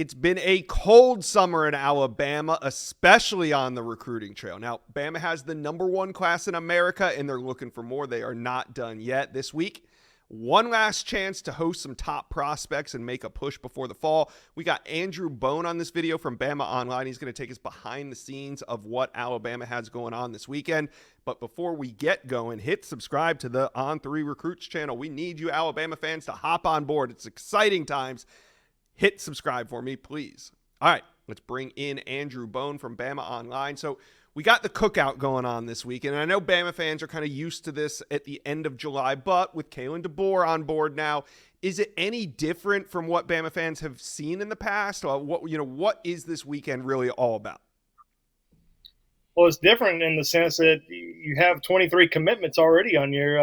It's been a cold summer in Alabama, especially on the recruiting trail. Now, Bama has the #1 class in America, and they're looking for more. They are not done yet this week. One last chance to host some top prospects and make a push before the fall. We got Andrew Bone on this video from Bama Online. He's going to take us behind the scenes of what Alabama has going on this weekend. But before we get going, hit subscribe to the On3 Recruits channel. We need you Alabama fans to hop on board. It's exciting times. Hit subscribe for me, please. All right, let's bring in Andrew Bone from Bama Online. So we got the cookout going on this week, and I know Bama fans are kind of used to this at the end of July, but with Kalen DeBoer on board now, is it any different from what Bama fans have seen in the past? What is this weekend really all about? Well, it's different in the sense that you have 23 commitments already on your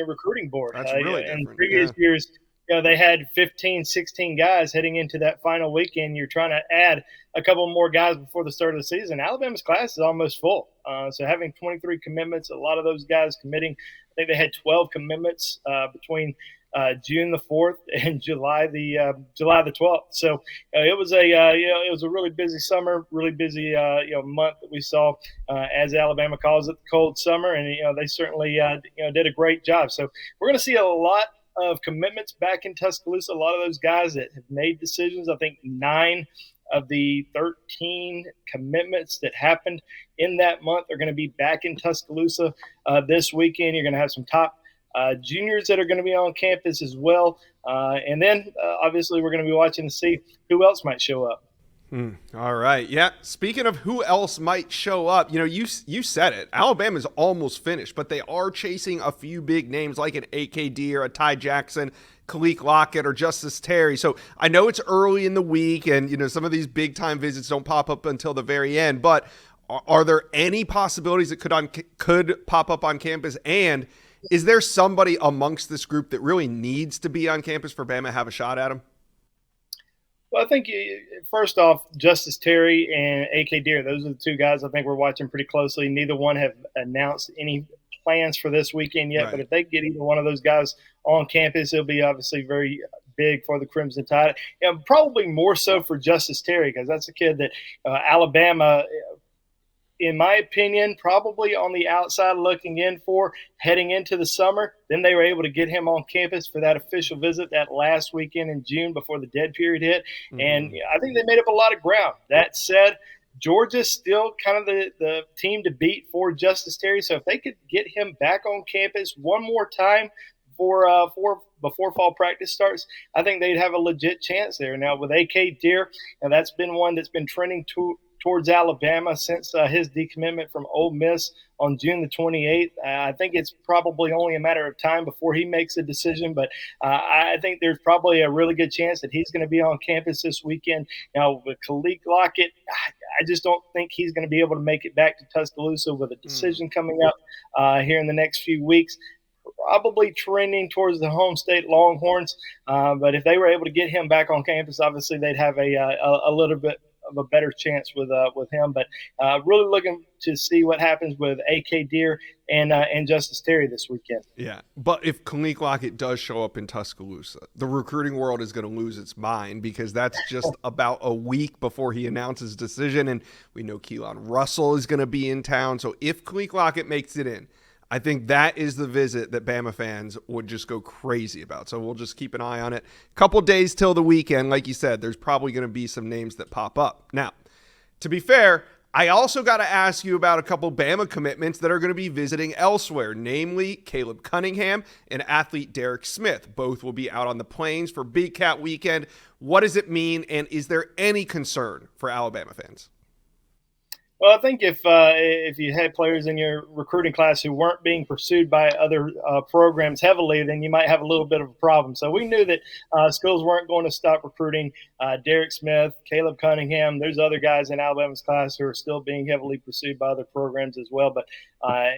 recruiting board. That's really different. In previous years, they had 15, 16 guys heading into that final weekend. You're trying to add a couple more guys before the start of the season. Alabama's class is almost full. So having 23 commitments, a lot of those guys committing. I think they had 12 commitments between June the 4th and July the 12th. So it was a really busy summer, really busy month that we saw as Alabama calls it the cold summer, and they certainly did a great job. So we're going to see a lot of commitments back in Tuscaloosa. A lot of those guys that have made decisions. I think 9 of the 13 commitments that happened in that month are going to be back in Tuscaloosa this weekend. You're going to have some top juniors that are going to be on campus as well. And then, obviously, we're going to be watching to see who else might show up. All right. Yeah. Speaking of who else might show up, you said it. Alabama's almost finished, but they are chasing a few big names like an AKD or a Ty Jackson, Khalil Lockett, or Justice Terry. So I know it's early in the week, and some of these big time visits don't pop up until the very end. But are there any possibilities that could pop up on campus? And is there somebody amongst this group that really needs to be on campus for Bama to have a shot at him? Well, I think first off, Justice Terry and A.K. Deere, those are the two guys I think we're watching pretty closely. Neither one have announced any plans for this weekend yet, right. But if they get either one of those guys on campus, it'll be obviously very big for the Crimson Tide. And probably more so for Justice Terry, because that's a kid that Alabama – in my opinion, probably on the outside looking in for heading into the summer. Then they were able to get him on campus for that official visit that last weekend in June before the dead period hit. Mm-hmm. And I think they made up a lot of ground. That said, Georgia's still kind of the team to beat for Justice Terry. So if they could get him back on campus one more time before fall practice starts, I think they'd have a legit chance there. Now with A.K. Deere, and that's been one that's been trending towards Alabama since his decommitment from Ole Miss on June the 28th. I think it's probably only a matter of time before he makes a decision, but I think there's probably a really good chance that he's going to be on campus this weekend. Now, with Khalil Lockett, I just don't think he's going to be able to make it back to Tuscaloosa with a decision coming up here in the next few weeks. Probably trending towards the home state Longhorns, but if they were able to get him back on campus, obviously they'd have a little bit of a better chance with him, but really looking to see what happens with A.K. Deere and Justice Terry this weekend. Yeah, but if Khalil Lockett does show up in Tuscaloosa, the recruiting world is going to lose its mind, because that's just about a week before he announces his decision, and we know Keelan Russell is going to be in town. So if Khalil Lockett makes it in, I think that is the visit that Bama fans would just go crazy about. So we'll just keep an eye on it. Couple days till the weekend. Like you said, there's probably going to be some names that pop up. Now, to be fair, I also got to ask you about a couple Bama commitments that are going to be visiting elsewhere, namely Caleb Cunningham and athlete Derek Smith. Both will be out on the plains for Big Cat Weekend. What does it mean, and is there any concern for Alabama fans? Well, I think if you had players in your recruiting class who weren't being pursued by other programs heavily, then you might have a little bit of a problem. So we knew that schools weren't going to stop recruiting Derek Smith, Caleb Cunningham. There's other guys in Alabama's class who are still being heavily pursued by other programs as well. But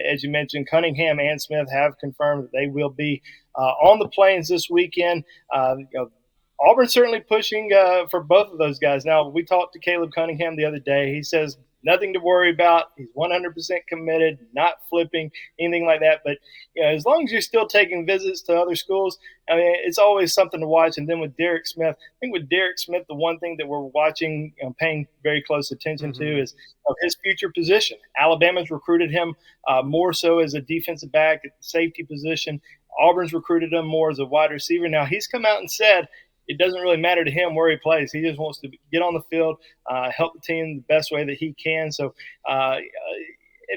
as you mentioned, Cunningham and Smith have confirmed that they will be on the plains this weekend. Auburn's certainly pushing for both of those guys. Now, we talked to Caleb Cunningham the other day. He says nothing to worry about. He's 100% committed, not flipping, anything like that. But as long as you're still taking visits to other schools, I mean, it's always something to watch. And then with Derek Smith, I think with Derek Smith, the one thing that we're watching, paying very close attention to is his future position. Alabama's recruited him more so as a defensive back at the safety position. Auburn's recruited him more as a wide receiver. Now, he's come out and said it doesn't really matter to him where he plays. He just wants to get on the field, help the team the best way that he can. So at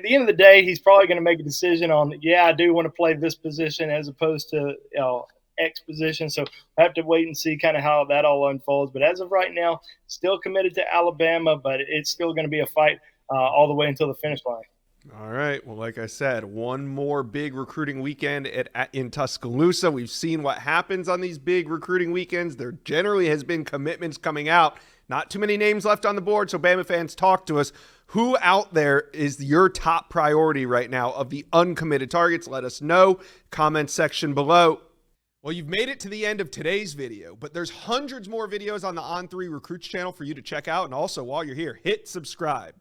the end of the day, he's probably going to make a decision on, I do want to play this position as opposed to X position. So I have to wait and see kind of how that all unfolds. But as of right now, still committed to Alabama, but it's still going to be a fight all the way until the finish line. All right. Well, like I said, one more big recruiting weekend in Tuscaloosa. We've seen what happens on these big recruiting weekends. There generally has been commitments coming out. Not too many names left on the board, so Bama fans, talk to us. Who out there is your top priority right now of the uncommitted targets? Let us know. Comment section below. Well, you've made it to the end of today's video, but there's hundreds more videos on the On3 Recruits channel for you to check out. And also, while you're here, hit subscribe.